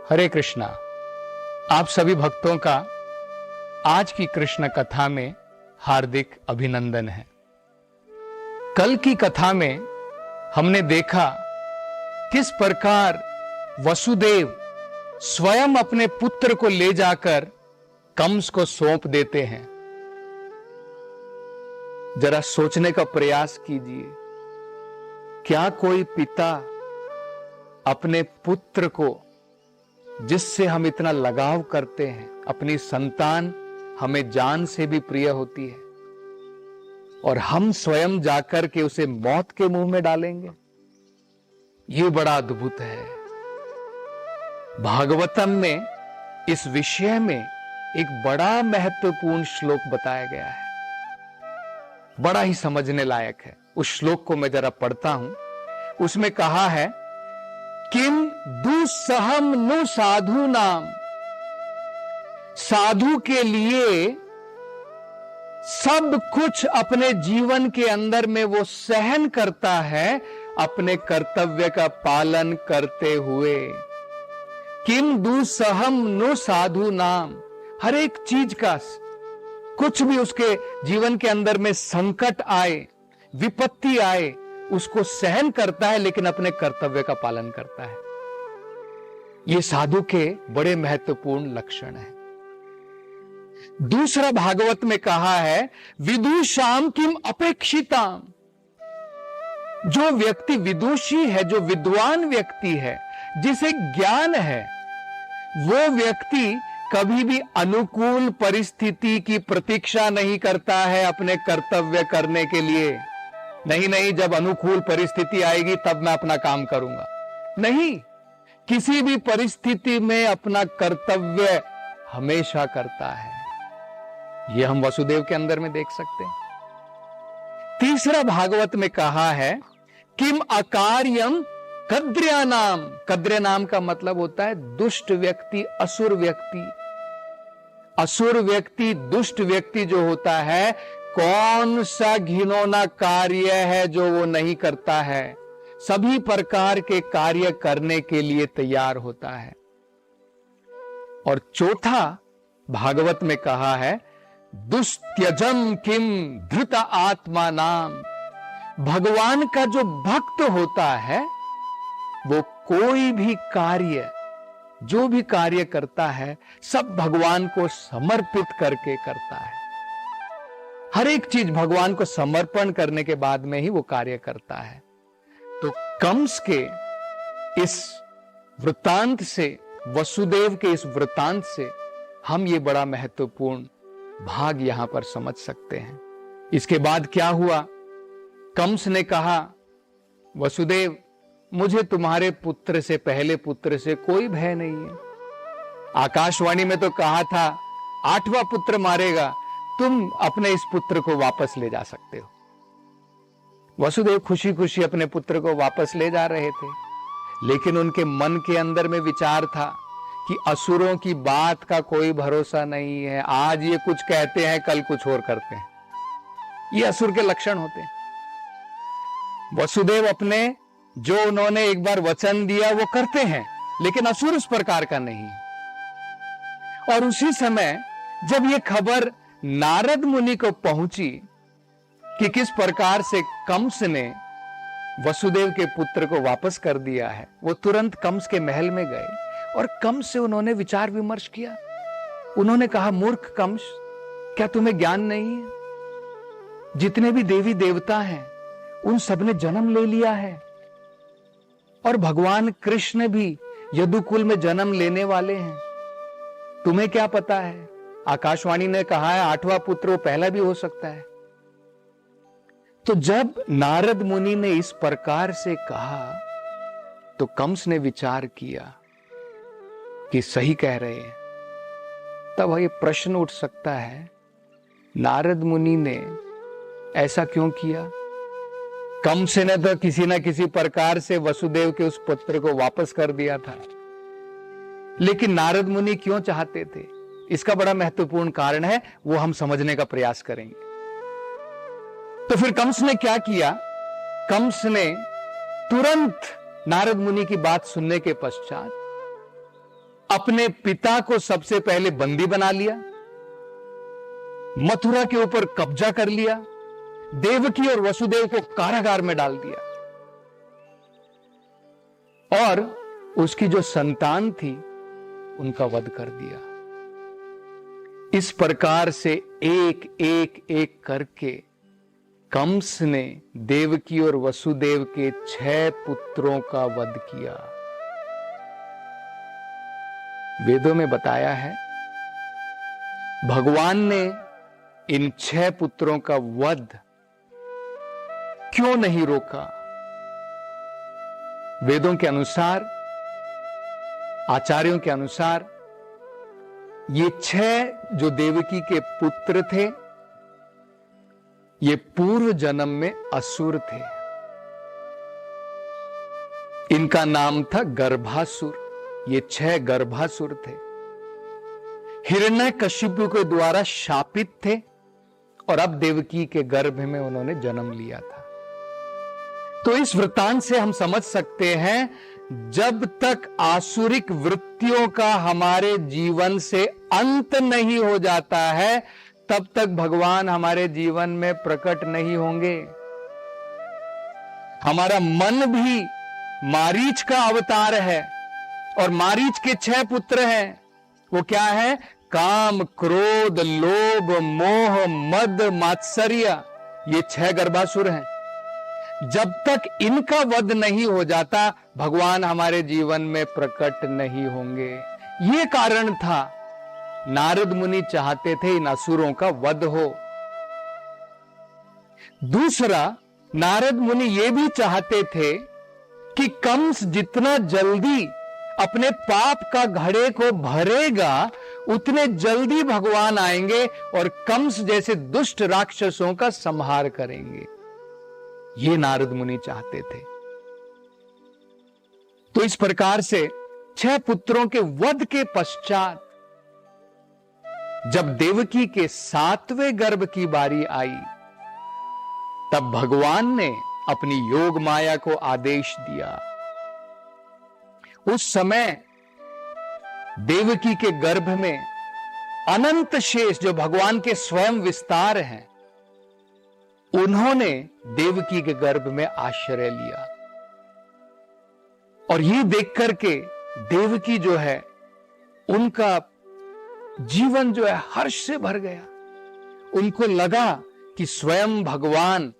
हरे कृष्णा। आप सभी भक्तों का आज की कृष्ण कथा में हार्दिक अभिनंदन है। कल की कथा में हमने देखा किस प्रकार वसुदेव स्वयं अपने पुत्र को ले जाकर कंस को सौंप देते हैं। जरा सोचने का प्रयास कीजिए, क्या कोई पिता अपने पुत्र को, जिससे हम इतना लगाव करते हैं, अपनी संतान हमें जान से भी प्रिय होती है, और हम स्वयं जाकर के उसे मौत के मुंह में डालेंगे? ये बड़ा अद्भुत है। भागवतम में इस विषय में एक बड़ा महत्वपूर्ण श्लोक बताया गया है, बड़ा ही समझने लायक है। उस श्लोक को मैं जरा पढ़ता हूं। उसमें कहा है, किम दुस्सहम नु साधु नाम। साधु के लिए सब कुछ अपने जीवन के अंदर में वो सहन करता है, अपने कर्तव्य का पालन करते हुए। किम दुस्सहम नु साधु नाम। हर एक चीज का, कुछ भी उसके जीवन के अंदर में संकट आए, विपत्ति आए, उसको सहन करता है, लेकिन अपने कर्तव्य का पालन करता है। ये साधु के बड़े महत्वपूर्ण लक्षण है। दूसरा भागवत में कहा है, विदुषाम किम अपेक्षिताम। जो व्यक्ति विदुषी है, जो विद्वान व्यक्ति है, जिसे ज्ञान है, वो व्यक्ति कभी भी अनुकूल परिस्थिति की प्रतीक्षा नहीं करता है अपने कर्तव्य करने के लिए। नहीं, जब अनुकूल परिस्थिति आएगी तब मैं अपना काम करूंगा। नहीं, किसी भी परिस्थिति में अपना कर्तव्य हमेशा करता है। यह हम वसुदेव के अंदर में देख सकते हैं। तीसरा भागवत में कहा है, किम अकार्यम कद्र्या नाम। कद्र्य नाम का मतलब होता है दुष्ट व्यक्ति, असुर व्यक्ति। असुर व्यक्ति, दुष्ट व्यक्ति जो होता है, कौन सा घिनौना कार्य है जो वो नहीं करता है? सभी प्रकार के कार्य करने के लिए तैयार होता है। और चौथा भागवत में कहा है, दुस्त्यजम किम धृत आत्मा नाम। भगवान का जो भक्त होता है, वो कोई भी कार्य, जो भी कार्य करता है, सब भगवान को समर्पित करके करता है। हर एक चीज भगवान को समर्पण करने के बाद में ही वो कार्य करता है। तो कंस के इस वृत्तांत से, वसुदेव के इस वृत्तांत से हम ये बड़ा महत्वपूर्ण भाग यहां पर समझ सकते हैं। इसके बाद क्या हुआ? कंस ने कहा, वसुदेव, मुझे तुम्हारे पुत्र से, पहले पुत्र से कोई भय नहीं है। आकाशवाणी में तो कहा था 8वां पुत्र मारेगा, तुम अपने इस पुत्र को वापस ले जा सकते हो। वसुदेव खुशी खुशी अपने पुत्र को वापस ले जा रहे थे, लेकिन उनके मन के अंदर में विचार था कि असुरों की बात का कोई भरोसा नहीं है। आज ये कुछ कहते हैं, कल कुछ और करते हैं। ये असुर के लक्षण होते हैं। वसुदेव अपने, जो उन्होंने एक बार वचन दिया वो करते हैं, लेकिन असुर उस प्रकार का नहीं। और उसी समय जब ये खबर नारद मुनि को पहुंची कि किस प्रकार से कंस ने वसुदेव के पुत्र को वापस कर दिया है, वो तुरंत कंस के महल में गए और कंस से उन्होंने विचार विमर्श किया। उन्होंने कहा, मूर्ख कंस, क्या तुम्हें ज्ञान नहीं है? जितने भी देवी देवता हैं, उन सब ने जन्म ले लिया है, और भगवान कृष्ण भी यदुकुल में जन्म लेने वाले हैं। तुम्हें क्या पता है? आकाशवाणी ने कहा है 8वां पुत्र वो पहला भी हो सकता है। तो जब नारद मुनि ने इस प्रकार से कहा, तो कंस ने विचार किया कि सही कह रहे हैं। तब ये प्रश्न उठ सकता है, नारद मुनि ने ऐसा क्यों किया? कंस ने तो किसी ना किसी प्रकार से वसुदेव के उस पुत्र को वापस कर दिया था, लेकिन नारद मुनि क्यों चाहते थे? इसका बड़ा महत्वपूर्ण कारण है, वो हम समझने का प्रयास करेंगे। तो फिर कंस ने क्या किया? कंस ने तुरंत नारद मुनि की बात सुनने के पश्चात अपने पिता को सबसे पहले बंदी बना लिया, मथुरा के ऊपर कब्जा कर लिया, देवकी और वसुदेव को कारागार में डाल दिया और उसकी जो संतान थी उनका वध कर दिया। इस प्रकार से एक एक एक करके कंस ने देवकी और वसुदेव के 6 पुत्रों का वध किया। वेदों में बताया है भगवान ने इन 6 पुत्रों का वध क्यों नहीं रोका। वेदों के अनुसार, आचार्यों के अनुसार, ये 6 जो देवकी के पुत्र थे ये पूर्व जन्म में असुर थे। इनका नाम था गर्भासुर। ये 6 गर्भासुर थे, हिरण्यकशिपु के द्वारा शापित थे और अब देवकी के गर्भ में उन्होंने जन्म लिया था। तो इस वृत्तांत से हम समझ सकते हैं जब तक आसुरिक वृत्तियों का हमारे जीवन से अंत नहीं हो जाता है तब तक भगवान हमारे जीवन में प्रकट नहीं होंगे। हमारा मन भी मारीच का अवतार है और मारीच के 6 पुत्र हैं। वो क्या है? काम, क्रोध, लोभ, मोह, मद, मात्सर्य। ये 6 गर्भासुर हैं। जब तक इनका वध नहीं हो जाता भगवान हमारे जीवन में प्रकट नहीं होंगे। ये कारण था नारद मुनि चाहते थे इन असुरों का वध हो। दूसरा, नारद मुनि ये भी चाहते थे कि कंस जितना जल्दी अपने पाप का घड़े को भरेगा उतने जल्दी भगवान आएंगे और कंस जैसे दुष्ट राक्षसों का संहार करेंगे। ये नारद मुनि चाहते थे। तो इस प्रकार से 6 पुत्रों के वध के पश्चात जब देवकी के 7वें गर्भ की बारी आई तब भगवान ने अपनी योग माया को आदेश दिया। उस समय देवकी के गर्भ में अनंत शेष जो भगवान के स्वयं विस्तार हैं उन्होंने देवकी के गर्भ में आश्रय लिया और ये देख करके देवकी जो है उनका जीवन जो है हर्ष से भर गया। उनको लगा कि स्वयं भगवान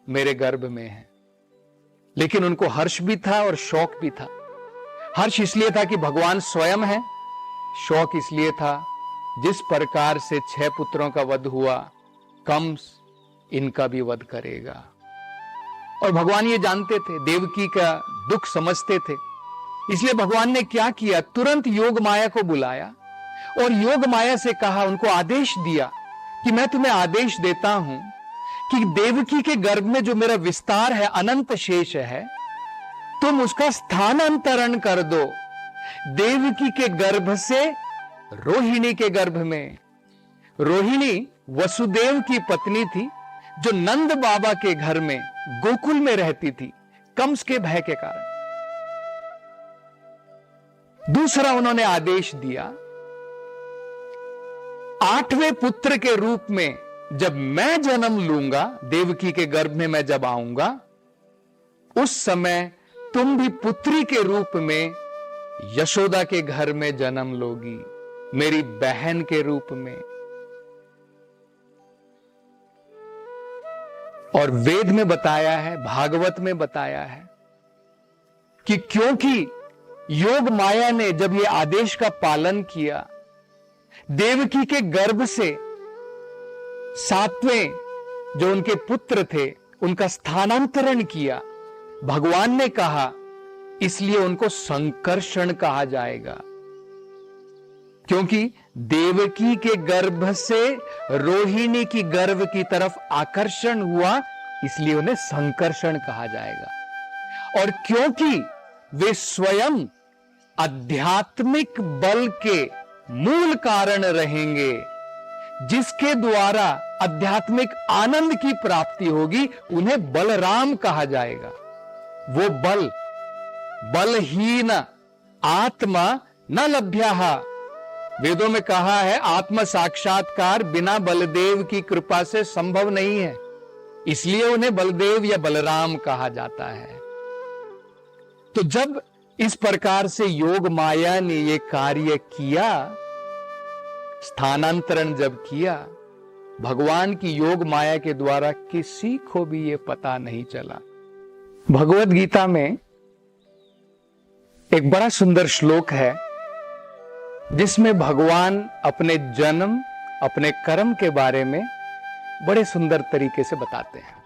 मेरे गर्भ में है। लेकिन उनको हर्ष भी था और शौक भी था। हर्ष इसलिए था कि भगवान स्वयं है, शौक इसलिए था जिस प्रकार से 6 पुत्रों का वध हुआ कंस इनका भी वध करेगा। और भगवान ये जानते थे, देवकी का दुख समझते थे। इसलिए भगवान ने क्या किया, तुरंत योग माया को बुलाया और योग माया से कहा, उनको आदेश दिया कि मैं तुम्हें आदेश देता हूं कि देवकी के गर्भ में जो मेरा विस्तार है, अनंत शेष है, तुम उसका स्थानांतरण कर दो देवकी के गर्भ से रोहिणी के गर्भ में। रोहिणी वसुदेव की पत्नी थी जो नंद बाबा के घर में गोकुल में रहती थी कंस के भय के कारण। दूसरा उन्होंने आदेश दिया, 8वें पुत्र के रूप में जब मैं जन्म लूंगा, देवकी के गर्भ में मैं जब आऊंगा, उस समय तुम भी पुत्री के रूप में यशोदा के घर में जन्म लोगी, मेरी बहन के रूप में। और वेद में बताया है, भागवत में बताया है कि क्योंकि योग माया ने जब ये आदेश का पालन किया, देवकी के गर्भ से 7वें जो उनके पुत्र थे उनका स्थानांतरण किया, भगवान ने कहा इसलिए उनको संकर्षण कहा जाएगा। क्योंकि देवकी के गर्भ से रोहिणी की गर्भ की तरफ आकर्षण हुआ, इसलिए उन्हें संकर्षण कहा जाएगा। और क्योंकि वे स्वयं आध्यात्मिक बल के मूल कारण रहेंगे, जिसके द्वारा आध्यात्मिक आनंद की प्राप्ति होगी, उन्हें बलराम कहा जाएगा। वो बलहीन आत्मा न लभ्यः। वेदों में कहा है आत्म साक्षात्कार बिना बलदेव की कृपा से संभव नहीं है, इसलिए उन्हें बलदेव या बलराम कहा जाता है। तो जब इस प्रकार से योग माया ने ये कार्य किया, स्थानांतरण जब किया, भगवान की योग माया के द्वारा किसी को भी ये पता नहीं चला। भगवत गीता में एक बड़ा सुंदर श्लोक है जिसमें भगवान अपने जन्म, अपने कर्म के बारे में बड़े सुंदर तरीके से बताते हैं।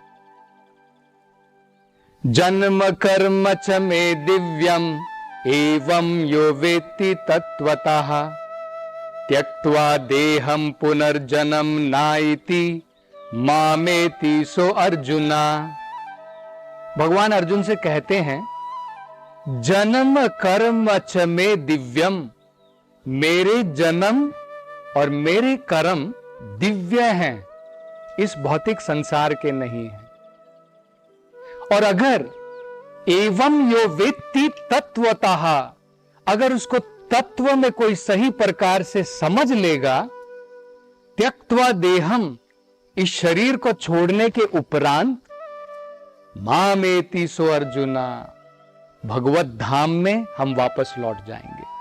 जन्म कर्म च मे दिव्यम एवं यो वेत्ति तत्वतः त्यक्त्वा देहं पुनर्जन्म नाइति मामेति सो अर्जुना। भगवान अर्जुन से कहते हैं जन्म कर्म च मे दिव्यम, मेरे जन्म और मेरे कर्म दिव्य हैं, इस भौतिक संसार के नहीं हैं। और अगर एवं यो वेत्ति तत्वतः, अगर उसको तत्व में कोई सही प्रकार से समझ लेगा, त्यक्त्वा देहम, इस शरीर को छोड़ने के उपरांत, मामेति सो अर्जुना, भगवत धाम में हम वापस लौट जाएंगे।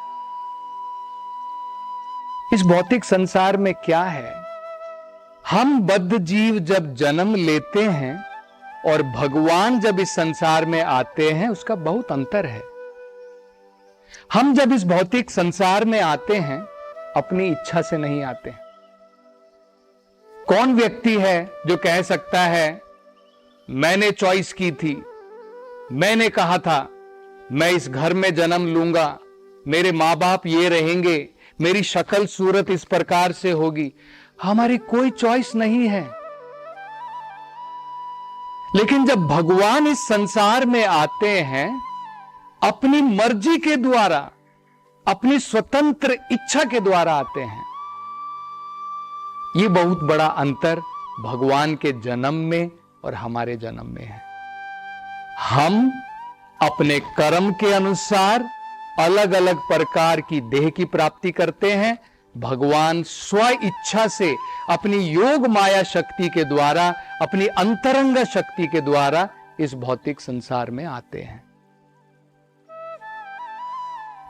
इस भौतिक संसार में क्या है, हम बद्ध जीव जब जन्म लेते हैं और भगवान जब इस संसार में आते हैं, उसका बहुत अंतर है। हम जब इस भौतिक संसार में आते हैं अपनी इच्छा से नहीं आते हैं। कौन व्यक्ति है जो कह सकता है मैंने चॉइस की थी, मैंने कहा था मैं इस घर में जन्म लूंगा, मेरे मां बाप ये रहेंगे, मेरी शक्ल सूरत इस प्रकार से होगी। हमारी कोई चॉइस नहीं है। लेकिन जब भगवान इस संसार में आते हैं अपनी मर्जी के द्वारा, अपनी स्वतंत्र इच्छा के द्वारा आते हैं। यह बहुत बड़ा अंतर भगवान के जन्म में और हमारे जन्म में है। हम अपने कर्म के अनुसार अलग अलग प्रकार की देह की प्राप्ति करते हैं। भगवान स्व इच्छा से अपनी योग माया शक्ति के द्वारा, अपनी अंतरंग शक्ति के द्वारा इस भौतिक संसार में आते हैं।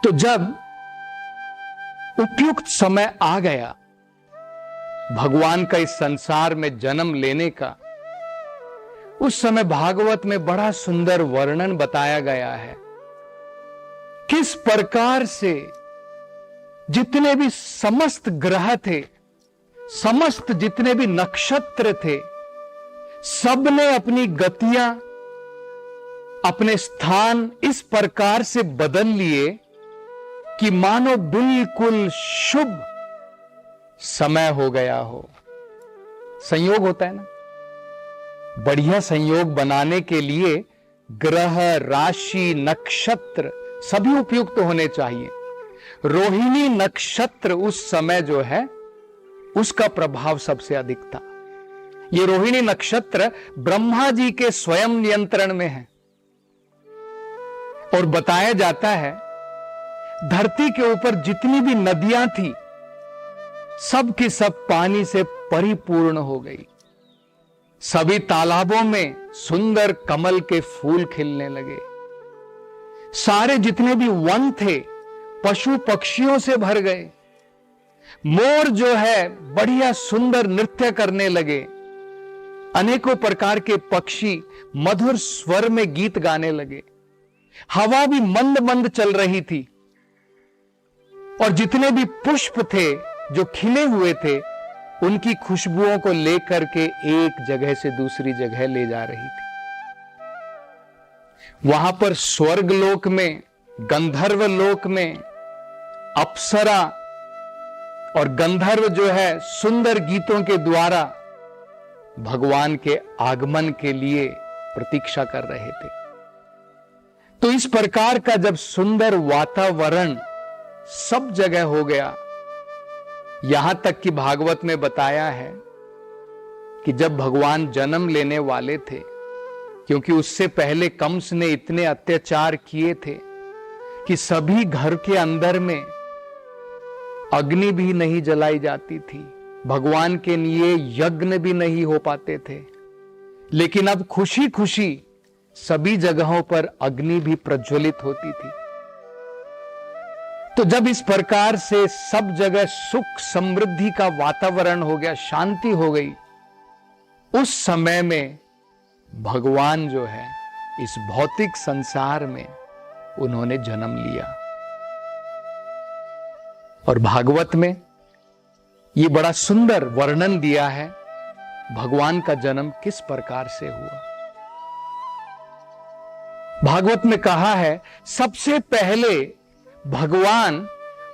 तो जब उपयुक्त समय आ गया भगवान का इस संसार में जन्म लेने का, उस समय भागवत में बड़ा सुंदर वर्णन बताया गया है किस प्रकार से जितने भी समस्त ग्रह थे, समस्त जितने भी नक्षत्र थे, सबने अपनी गतियां, अपने स्थान इस प्रकार से बदल लिए कि मानो बिल्कुल शुभ समय हो गया हो। संयोग होता है ना, बढ़िया संयोग बनाने के लिए ग्रह, राशि, नक्षत्र सभी उपयुक्त होने चाहिए। रोहिणी नक्षत्र उस समय जो है उसका प्रभाव सबसे अधिक था। यह रोहिणी नक्षत्र ब्रह्मा जी के स्वयं नियंत्रण में है और बताया जाता है धरती के ऊपर जितनी भी नदियां थी सब की सब पानी से परिपूर्ण हो गई। सभी तालाबों में सुंदर कमल के फूल खिलने लगे। सारे जितने भी वन थे पशु पक्षियों से भर गए। मोर जो है बढ़िया सुंदर नृत्य करने लगे। अनेकों प्रकार के पक्षी मधुर स्वर में गीत गाने लगे। हवा भी मंद मंद चल रही थी और जितने भी पुष्प थे जो खिले हुए थे उनकी खुशबुओं को लेकर के एक जगह से दूसरी जगह ले जा रही थी। वहां पर स्वर्ग लोक में, गंधर्व लोक में अप्सरा और गंधर्व जो है सुंदर गीतों के द्वारा भगवान के आगमन के लिए प्रतीक्षा कर रहे थे। तो इस प्रकार का जब सुंदर वातावरण सब जगह हो गया, यहां तक कि भागवत में बताया है कि जब भगवान जन्म लेने वाले थे, क्योंकि उससे पहले कंस ने इतने अत्याचार किए थे कि सभी घर के अंदर में अग्नि भी नहीं जलाई जाती थी, भगवान के लिए यज्ञ भी नहीं हो पाते थे, लेकिन अब खुशी खुशी सभी जगहों पर अग्नि भी प्रज्वलित होती थी। तो जब इस प्रकार से सब जगह सुख समृद्धि का वातावरण हो गया, शांति हो गई, उस समय में भगवान जो है इस भौतिक संसार में उन्होंने जन्म लिया। और भागवत में ये बड़ा सुंदर वर्णन दिया है भगवान का जन्म किस प्रकार से हुआ। भागवत में कहा है, सबसे पहले भगवान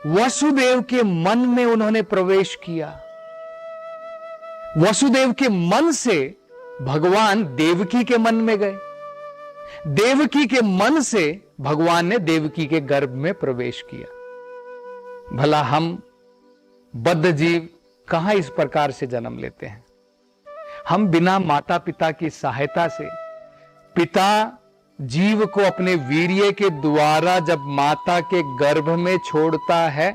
वसुदेव के मन में उन्होंने प्रवेश किया। वसुदेव के मन से भगवान देवकी के मन में गए, देवकी के मन से भगवान ने देवकी के गर्भ में प्रवेश किया। भला हम बद्ध जीव कहां इस प्रकार से जन्म लेते हैं? हम बिना माता पिता की सहायता से, पिता जीव को अपने वीर्य के द्वारा जब माता के गर्भ में छोड़ता है,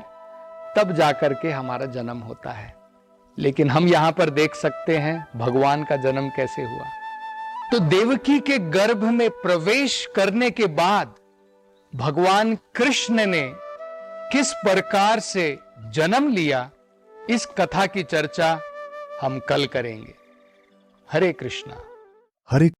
तब जाकर के हमारा जन्म होता है। लेकिन हम यहां पर देख सकते हैं भगवान का जन्म कैसे हुआ। तो देवकी के गर्भ में प्रवेश करने के बाद भगवान कृष्ण ने किस प्रकार से जन्म लिया, इस कथा की चर्चा हम कल करेंगे। हरे कृष्णा। हरे